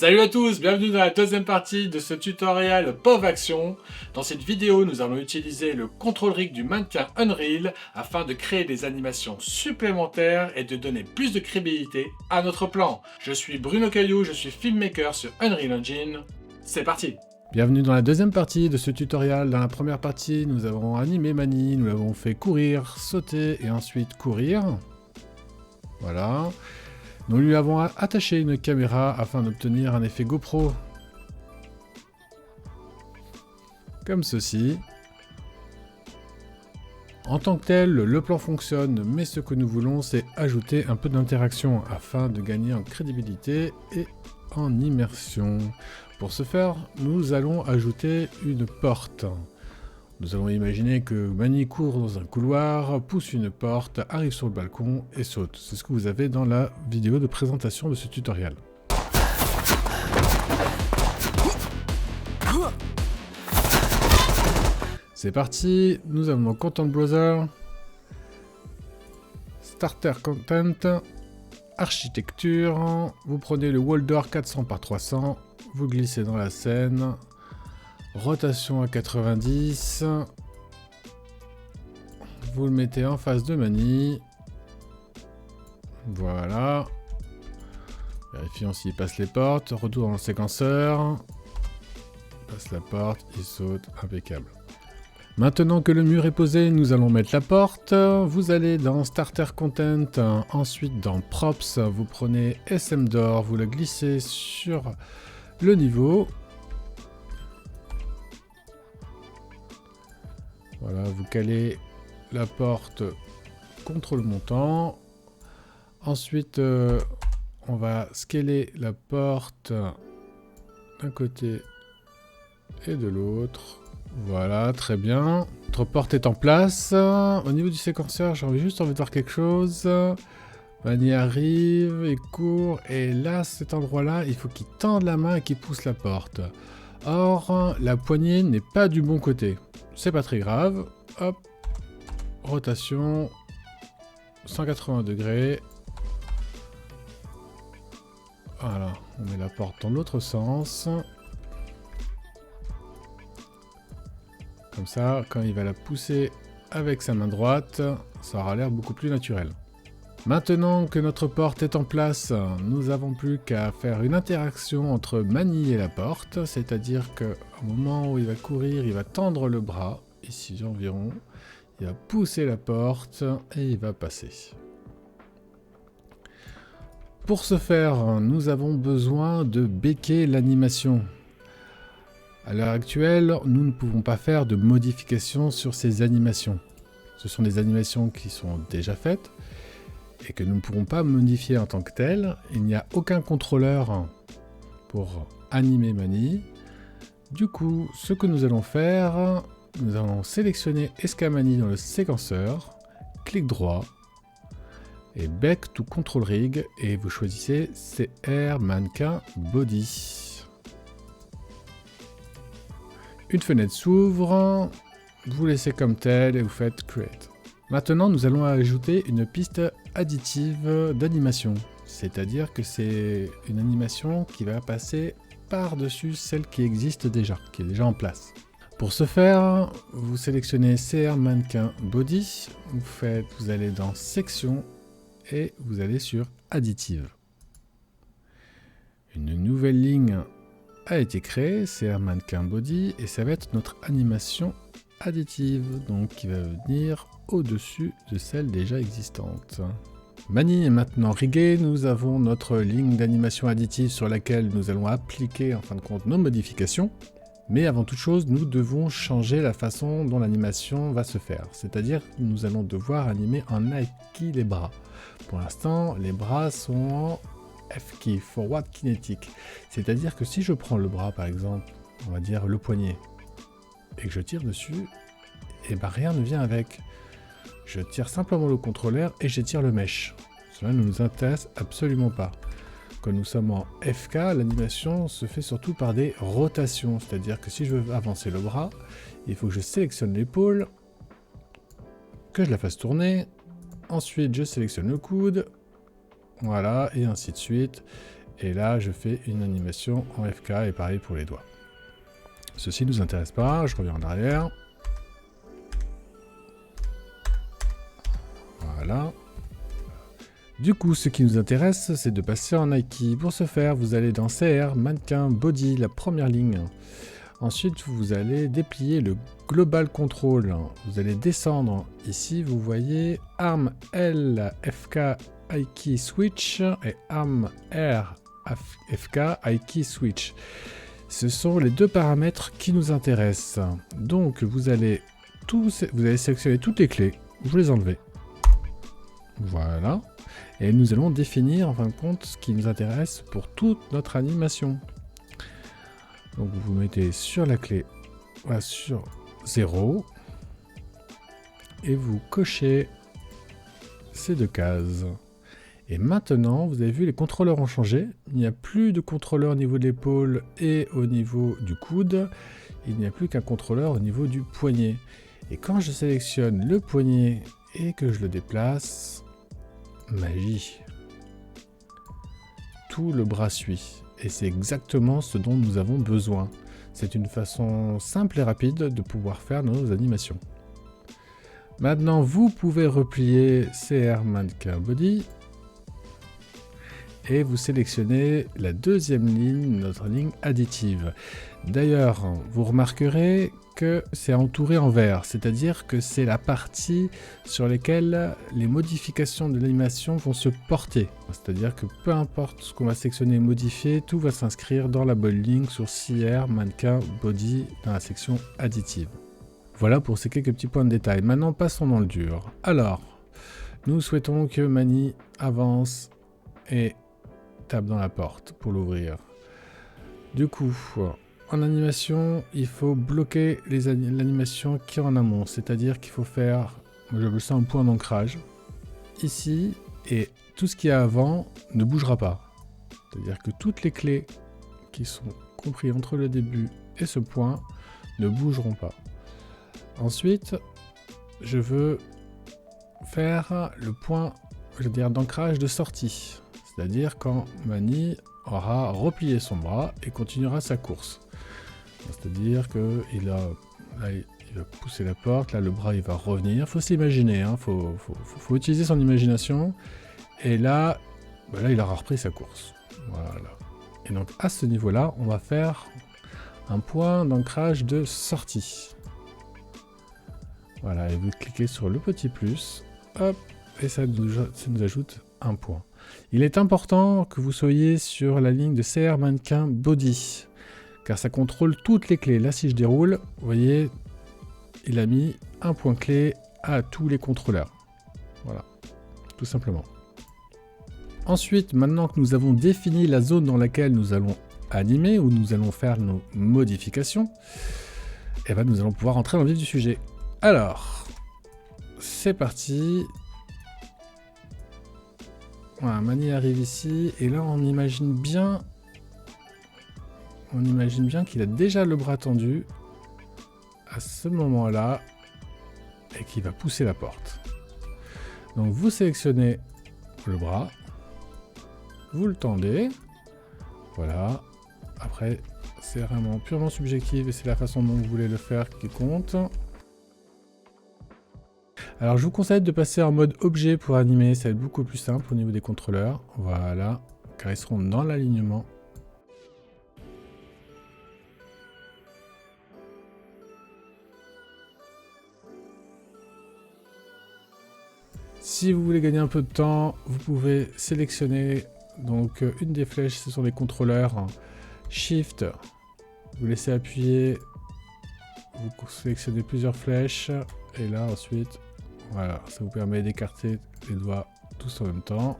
Salut à tous, bienvenue dans la deuxième partie de ce tutoriel POV Action. Dans cette vidéo, nous allons utiliser le contrôle rig du mannequin Unreal afin de créer des animations supplémentaires et de donner plus de crédibilité à notre plan. Je suis Bruno Caillou, je suis filmmaker sur Unreal Engine. C'est parti! Bienvenue dans la deuxième partie de ce tutoriel. Dans la première partie, nous avons animé Manny, nous l'avons fait courir, sauter et ensuite courir. Voilà. Nous lui avons attaché une caméra afin d'obtenir un effet GoPro. Comme ceci. En tant que tel, le plan fonctionne, mais ce que nous voulons, c'est ajouter un peu d'interaction afin de gagner en crédibilité et en immersion. Pour ce faire, nous allons ajouter une porte. Nous allons imaginer que Manny court dans un couloir, pousse une porte, arrive sur le balcon et saute. C'est ce que vous avez dans la vidéo de présentation de ce tutoriel. C'est parti, nous avons Content Browser, Starter Content, Architecture, vous prenez le wall door 400 par 300, vous glissez dans la scène, rotation à 90, vous le mettez en face de Manny, voilà, vérifions s'il passe les portes, retour dans le séquenceur, passe la porte, il saute, impeccable. Maintenant que le mur est posé, nous allons mettre la porte, vous allez dans Starter Content, ensuite dans Props, vous prenez SM Door, vous le glissez sur le niveau. Voilà, vous calez la porte contre le montant. Ensuite, on va scaler la porte d'un côté et de l'autre. Voilà, très bien. Notre porte est en place. Au niveau du séquenceur, j'ai juste envie de voir quelque chose. Manny arrive, il court, et là, cet endroit-là, il faut qu'il tende la main et qu'il pousse la porte. Or, la poignée n'est pas du bon côté. C'est pas très grave. Hop. Rotation. 180 degrés. Voilà. On met la porte dans l'autre sens. Comme ça, quand il va la pousser avec sa main droite, ça aura l'air beaucoup plus naturel. Maintenant que notre porte est en place, nous n'avons plus qu'à faire une interaction entre Manny et la porte, c'est-à-dire qu'au moment où il va courir, il va tendre le bras, ici environ, il va pousser la porte et il va passer. Pour ce faire, nous avons besoin de béquer l'animation. À l'heure actuelle, nous ne pouvons pas faire de modifications sur ces animations. Ce sont des animations qui sont déjà faites et que nous ne pourrons pas modifier en tant que telles. Il n'y a aucun contrôleur pour animer Manny. Du coup, ce que nous allons faire, nous allons sélectionner Escamani dans le séquenceur, clic droit et Back to Control Rig et vous choisissez CR Mannequin Body. Une fenêtre s'ouvre, vous laissez comme tel et vous faites Create. Maintenant, nous allons ajouter une piste additive d'animation. C'est-à-dire que c'est une animation qui va passer par-dessus celle qui existe déjà, qui est déjà en place. Pour ce faire, vous sélectionnez CR Mannequin Body, vous allez dans Section et vous allez sur Additive. Une nouvelle ligne a été créé, CR Mannequin Body, et ça va être notre animation additive, donc qui va venir au-dessus de celle déjà existante. Manny est maintenant rigué, nous avons notre ligne d'animation additive sur laquelle nous allons appliquer en fin de compte nos modifications, mais avant toute chose, nous devons changer la façon dont l'animation va se faire, c'est-à-dire nous allons devoir animer en AFKey les bras. Pour l'instant, les bras sont en FKey, Forward Kinetic. C'est-à-dire que si je prends le bras, par exemple, on va dire le poignet, et que je tire dessus, et ben rien ne vient avec. Je tire simplement le contrôleur et j'étire le mesh. Cela ne nous intéresse absolument pas. Quand nous sommes en FK, l'animation se fait surtout par des rotations. C'est-à-dire que si je veux avancer le bras, il faut que je sélectionne l'épaule, que je la fasse tourner, ensuite je sélectionne le coude, voilà, et ainsi de suite. Et là, je fais une animation en FK et pareil pour les doigts. Ceci ne nous intéresse pas, je reviens en arrière. Voilà. Du coup, ce qui nous intéresse, c'est de passer en Aiki. Pour ce faire, vous allez dans CR, mannequin, body, la première ligne. Ensuite, vous allez déplier le Global Control. Vous allez descendre. Ici, vous voyez Arm L, FK, Aiki Switch et Arm R, FK, Aiki Switch. Ce sont les deux paramètres qui nous intéressent. Donc, vous allez sélectionner toutes les clés. Vous les enlevez. Voilà. Et nous allons définir, en fin de compte, ce qui nous intéresse pour toute notre animation. Donc vous mettez sur la clé, voilà, sur 0, et vous cochez ces deux cases. Et maintenant, vous avez vu, les contrôleurs ont changé. Il n'y a plus de contrôleur au niveau de l'épaule et au niveau du coude. Il n'y a plus qu'un contrôleur au niveau du poignet. Et quand je sélectionne le poignet et que je le déplace, magie. Tout le bras suit. Et c'est exactement ce dont nous avons besoin. C'est une façon simple et rapide de pouvoir faire nos animations. Maintenant, vous pouvez replier CR Mannequin Body. Et vous sélectionnez la deuxième ligne, notre ligne additive. D'ailleurs, vous remarquerez que c'est entouré en vert, c'est-à-dire que c'est la partie sur laquelle les modifications de l'animation vont se porter. C'est-à-dire que peu importe ce qu'on va sélectionner et modifier, tout va s'inscrire dans la bonne ligne sur CR, mannequin, body, dans la section additive. Voilà pour ces quelques petits points de détail. Maintenant, passons dans le dur. Alors, nous souhaitons que Mani avance et tape dans la porte pour l'ouvrir. Du coup, en animation, il faut bloquer l'animation qui est en amont, c'est-à-dire qu'il faut faire, moi j'appelle ça un point d'ancrage, ici, et tout ce qui est avant ne bougera pas. C'est-à-dire que toutes les clés qui sont comprises entre le début et ce point ne bougeront pas. Ensuite, je veux faire le point, je veux dire, d'ancrage de sortie. C'est-à-dire quand Mani aura replié son bras et continuera sa course. C'est-à-dire qu'il va pousser la porte, là le bras il va revenir. Faut s'imaginer, hein, faut utiliser son imagination. Et là, là, il aura repris sa course. Voilà. Et donc à ce niveau-là, on va faire un point d'ancrage de sortie. Voilà, et vous cliquez sur le petit plus, hop, et ça nous ajoute un point. Il est important que vous soyez sur la ligne de CR Mannequin Body, car ça contrôle toutes les clés. Là, si je déroule, vous voyez, il a mis un point clé à tous les contrôleurs. Voilà, tout simplement. Ensuite, maintenant que nous avons défini la zone dans laquelle nous allons animer, où nous allons faire nos modifications, et ben nous allons pouvoir entrer dans le vif du sujet. Alors, c'est parti. Voilà, Mani arrive ici, et là on imagine bien qu'il a déjà le bras tendu à ce moment-là, et qu'il va pousser la porte. Donc vous sélectionnez le bras, vous le tendez, voilà. Après, c'est vraiment purement subjectif, et c'est la façon dont vous voulez le faire qui compte. Alors je vous conseille de passer en mode objet pour animer, ça va être beaucoup plus simple au niveau des contrôleurs. Voilà, car ils seront dans l'alignement. Si vous voulez gagner un peu de temps, vous pouvez sélectionner donc une des flèches, ce sont les contrôleurs. Shift, vous laissez appuyer, vous sélectionnez plusieurs flèches, et là ensuite, voilà, ça vous permet d'écarter les doigts tous en même temps.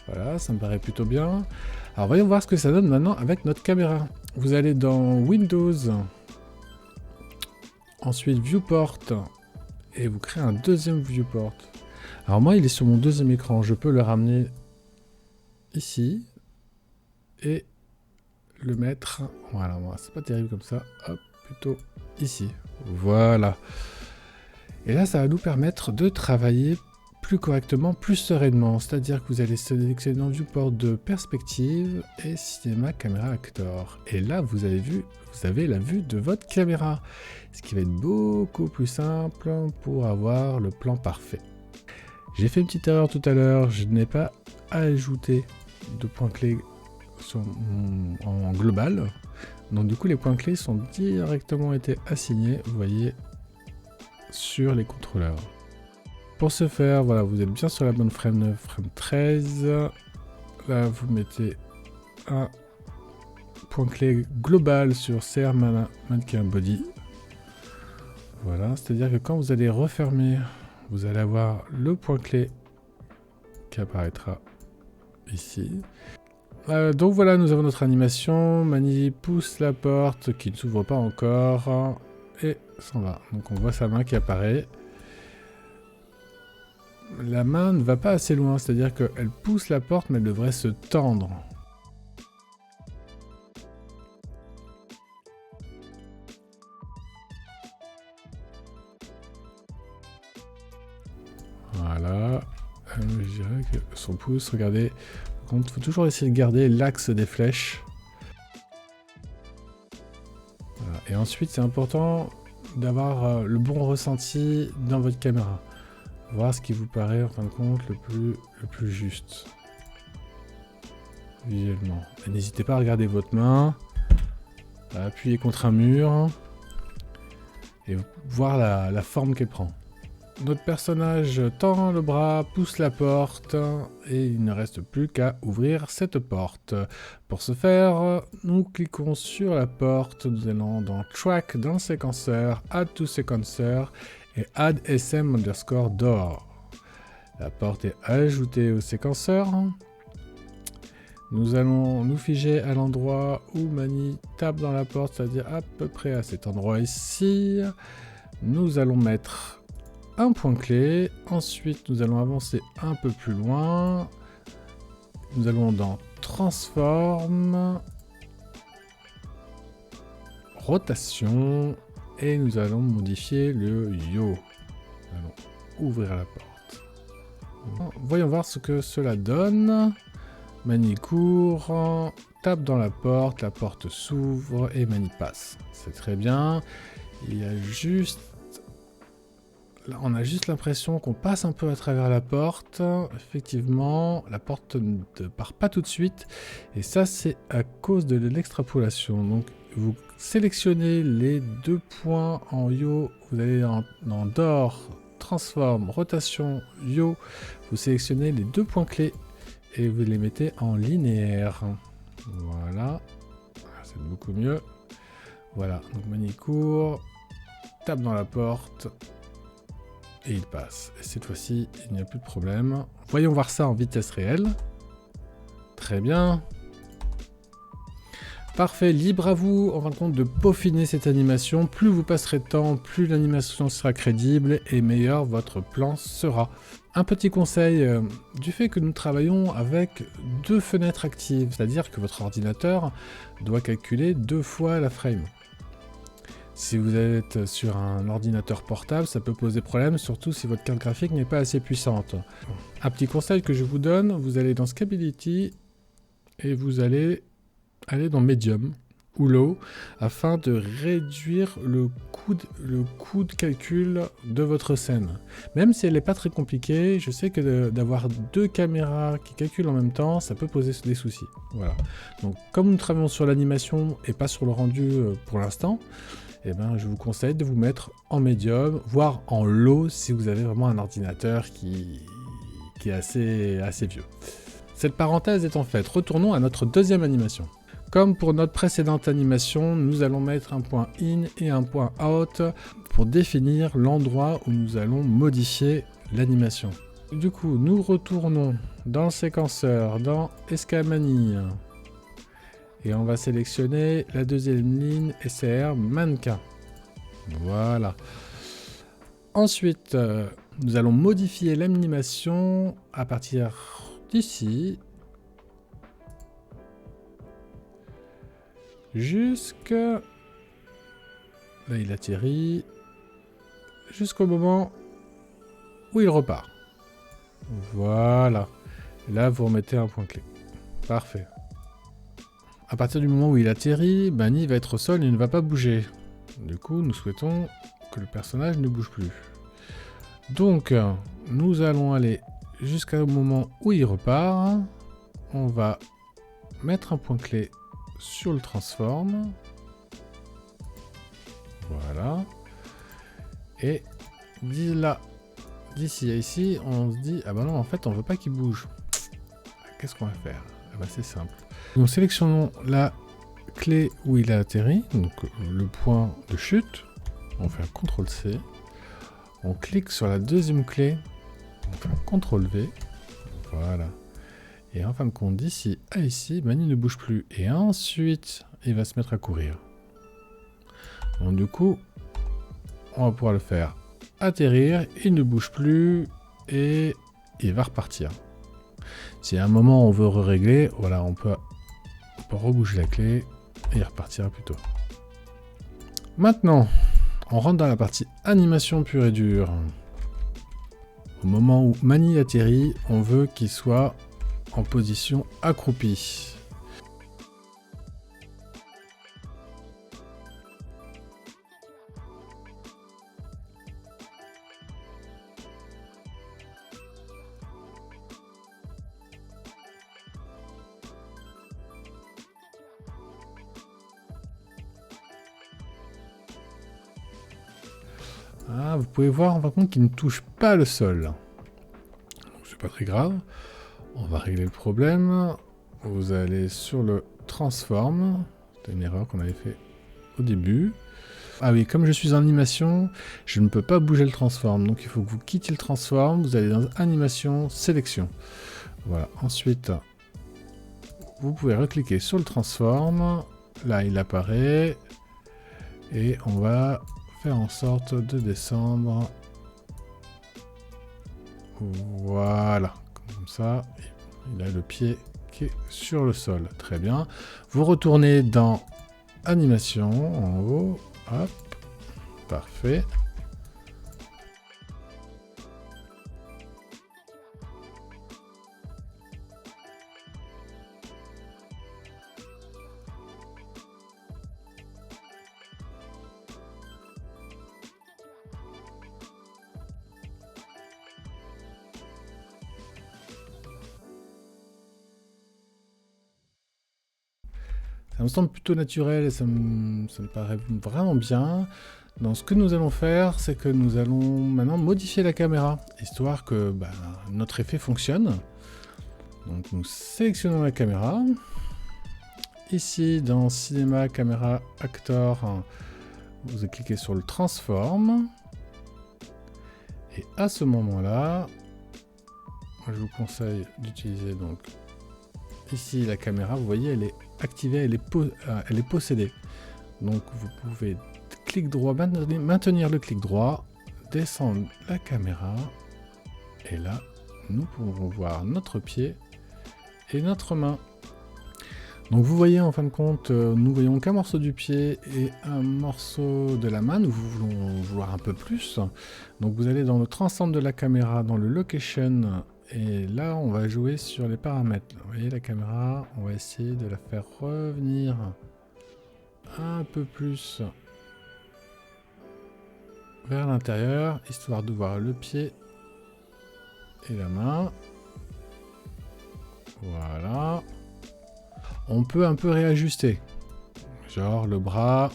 Voilà, ça me paraît plutôt bien. Alors voyons voir ce que ça donne maintenant avec notre caméra. Vous allez dans Windows, ensuite Viewport, et vous créez un deuxième viewport. Alors moi, il est sur mon deuxième écran. Je peux le ramener ici. et le mettre, voilà, c'est pas terrible comme ça, hop, plutôt ici, voilà. Et là, ça va nous permettre de travailler plus correctement, plus sereinement, c'est-à-dire que vous allez sélectionner dans viewport de perspective et cinéma caméra actor. Et là, vous avez la vue de votre caméra, ce qui va être beaucoup plus simple pour avoir le plan parfait. J'ai fait une petite erreur tout à l'heure, je n'ai pas ajouté de points clés en global. Donc du coup les points clés sont directement été assignés, vous voyez, sur les contrôleurs. Pour ce faire, voilà, vous êtes bien sur la bonne frame 9, frame 13. Là vous mettez un point clé global sur CR Mannequin Body. Voilà, c'est-à-dire que quand vous allez refermer, vous allez avoir le point clé qui apparaîtra ici. Donc voilà, nous avons notre animation. Manny pousse la porte qui ne s'ouvre pas encore et s'en va. Donc on voit sa main qui apparaît. La main ne va pas assez loin, c'est-à-dire qu'elle pousse la porte mais elle devrait se tendre. Voilà. Je dirais que son pouce, regardez. Par contre, il faut toujours essayer de garder l'axe des flèches. Voilà. Et ensuite, c'est important d'avoir le bon ressenti dans votre caméra. Voir ce qui vous paraît en fin de compte le plus juste. Visuellement. Et n'hésitez pas à regarder votre main. À appuyer contre un mur. Et voir la forme qu'elle prend. Notre personnage tend le bras, pousse la porte et il ne reste plus qu'à ouvrir cette porte. Pour ce faire, nous cliquons sur la porte, nous allons dans Track, dans le séquenceur, Add to Sequencer et Add SM_door. La porte est ajoutée au séquenceur. Nous allons nous figer à l'endroit où Manny tape dans la porte, c'est-à-dire à peu près à cet endroit ici. Nous allons mettre un point clé, ensuite nous allons avancer un peu plus loin, nous allons dans Transform, Rotation, et nous allons modifier le Yo. Nous allons ouvrir la porte. Voyons voir ce que cela donne. Manny court, tape dans la porte s'ouvre et Manny passe. C'est très bien, il y a juste... Là, on a juste l'impression qu'on passe un peu à travers la porte. Effectivement, la porte ne part pas tout de suite. Et ça, c'est à cause de l'extrapolation. Donc, vous sélectionnez les deux points en Yo. Vous allez dans Door, Transform, Rotation, Yo. Vous sélectionnez les deux points clés et vous les mettez en linéaire. Voilà. C'est beaucoup mieux. Voilà. Donc, Manny court, tape dans la porte. Et il passe. Et cette fois-ci, il n'y a plus de problème. Voyons voir ça en vitesse réelle. Très bien. Parfait, libre à vous, en fin de compte, de peaufiner cette animation. Plus vous passerez de temps, plus l'animation sera crédible et meilleur votre plan sera. Un petit conseil, du fait que nous travaillons avec deux fenêtres actives, c'est-à-dire que votre ordinateur doit calculer 2 fois la frame. Si vous êtes sur un ordinateur portable, ça peut poser problème, surtout si votre carte graphique n'est pas assez puissante. Un petit conseil que je vous donne, vous allez dans Scalability et vous allez aller dans Medium ou Low afin de réduire le coût de calcul de votre scène. Même si elle n'est pas très compliquée, je sais que d'avoir 2 caméras qui calculent en même temps, ça peut poser des soucis. Voilà. Donc comme nous travaillons sur l'animation et pas sur le rendu pour l'instant, eh ben, je vous conseille de vous mettre en médium, voire en low si vous avez vraiment un ordinateur qui est assez vieux. Cette parenthèse étant faite, retournons à notre deuxième animation. Comme pour notre précédente animation, nous allons mettre un point in et un point out pour définir l'endroit où nous allons modifier l'animation. Du coup, nous retournons dans le séquenceur, dans Escamani. Et on va sélectionner la deuxième ligne SR mannequin. Voilà. Ensuite, nous allons modifier l'animation à partir d'ici. jusqu'à... Là, il atterrit. Jusqu'au moment où il repart. Voilà. Et là, vous remettez un point clé. Parfait. À partir du moment où il atterrit, Manny va être au sol et ne va pas bouger. Du coup, nous souhaitons que le personnage ne bouge plus. Donc, nous allons aller jusqu'au moment où il repart. On va mettre un point clé sur le transform. Voilà. Et d'ici à ici, on se dit, ah bah non, en fait, on veut pas qu'il bouge. Qu'est-ce qu'on va faire? Ah bah c'est simple. Nous sélectionnons la clé où il a atterri, donc le point de chute. On fait un CTRL-C. On clique sur la deuxième clé. On fait un CTRL-V. Voilà. Et en fin de compte, d'ici à ici, Manny ne bouge plus. Et ensuite, il va se mettre à courir. Donc du coup, on va pouvoir le faire atterrir. Il ne bouge plus. Et il va repartir. Si à un moment on veut régler, voilà, on peut rebouger la clé et il repartira plus tôt. Maintenant, on rentre dans la partie animation pure et dure. Au moment où Manny atterrit, on veut qu'il soit en position accroupie. Ah, vous pouvez voir en fin de compte qu'il ne touche pas le sol. C'est pas très grave. On va régler le problème. Vous allez sur le transform. C'est une erreur qu'on avait fait au début. Ah oui, comme je suis en animation, je ne peux pas bouger le transform. Donc il faut que vous quittiez le transform. Vous allez dans animation, sélection. Voilà. Ensuite, vous pouvez recliquer sur le transform. Là, il apparaît. Et on va faire en sorte de descendre. Voilà. Comme ça, il a le pied qui est sur le sol. Très bien. Vous retournez dans animation en haut. Hop. Parfait. Ça me semble plutôt naturel et ça me paraît vraiment bien. Donc ce que nous allons faire, c'est que nous allons maintenant modifier la caméra, histoire que notre effet fonctionne. Donc nous sélectionnons la caméra. Ici, dans Cinéma, Caméra, Actor, vous cliquez sur le Transform. Et à ce moment-là, je vous conseille d'utiliser donc ici la caméra. Vous voyez, elle est activée, elle est possédée. Donc vous pouvez clic droit, maintenir le clic droit, descendre la caméra, et là, nous pourrons voir notre pied et notre main. Donc vous voyez, en fin de compte, nous voyons qu'un morceau du pied et un morceau de la main. Nous voulons voir un peu plus. Donc vous allez dans le transform de la caméra, dans le location, et là on va jouer sur les paramètres. Vous voyez la caméra, on va essayer de la faire revenir un peu plus vers l'intérieur, histoire de voir le pied et la main. Voilà. On peut un peu réajuster. Genre le bras.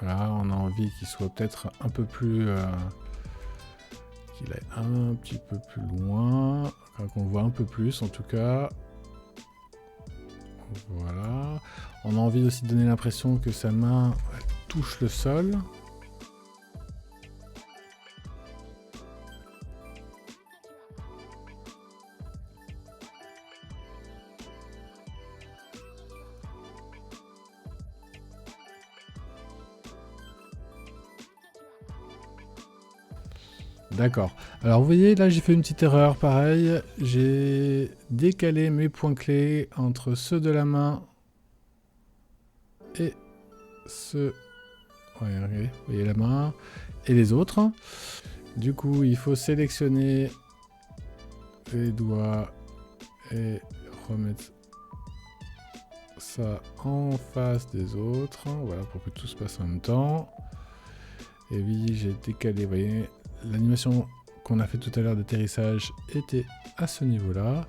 Voilà, on a envie qu'il soit peut-être un peu plus... qu'il aille un petit peu plus loin. Qu'on voit un peu plus en tout cas. Voilà. On a envie aussi de donner l'impression que sa main touche le sol. D'accord. Alors vous voyez, là j'ai fait une petite erreur, pareil. J'ai décalé mes points clés entre ceux de la main et ce... Ouais, regardez, vous voyez la main. Et les autres. Du coup, il faut sélectionner les doigts et remettre ça en face des autres. Voilà, pour que tout se passe en même temps. Et oui, j'ai décalé, vous voyez, l'animation qu'on a fait tout à l'heure d'atterrissage était à ce niveau-là.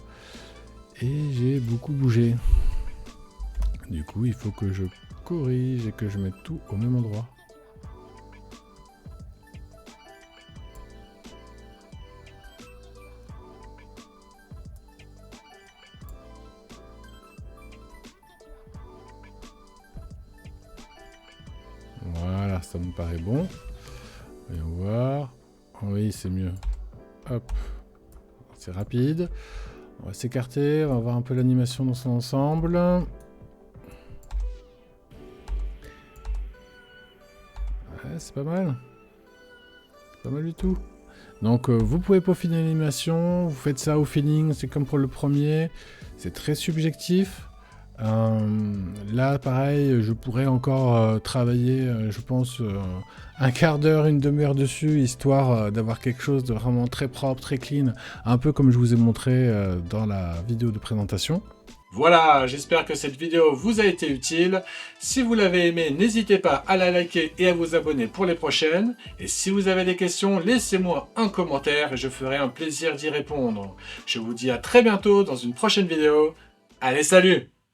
Et j'ai beaucoup bougé. Du coup, il faut que je corrige et que je mette tout au même endroit. Voilà, ça me paraît bon. Voyons voir. Oui, c'est mieux. Hop. C'est rapide. On va s'écarter, on va voir un peu l'animation dans son ensemble. Ouais, c'est pas mal. C'est pas mal du tout. Donc vous pouvez peaufiner l'animation, vous faites ça au feeling, c'est comme pour le premier. C'est très subjectif. Là, pareil, je pourrais encore travailler, je pense, un quart d'heure, une demi-heure dessus, histoire d'avoir quelque chose de vraiment très propre, très clean, un peu comme je vous ai montré dans la vidéo de présentation. Voilà, j'espère que cette vidéo vous a été utile. Si vous l'avez aimé, n'hésitez pas à la liker et à vous abonner pour les prochaines. Et si vous avez des questions, laissez-moi un commentaire et je ferai un plaisir d'y répondre. Je vous dis à très bientôt dans une prochaine vidéo. Allez, salut!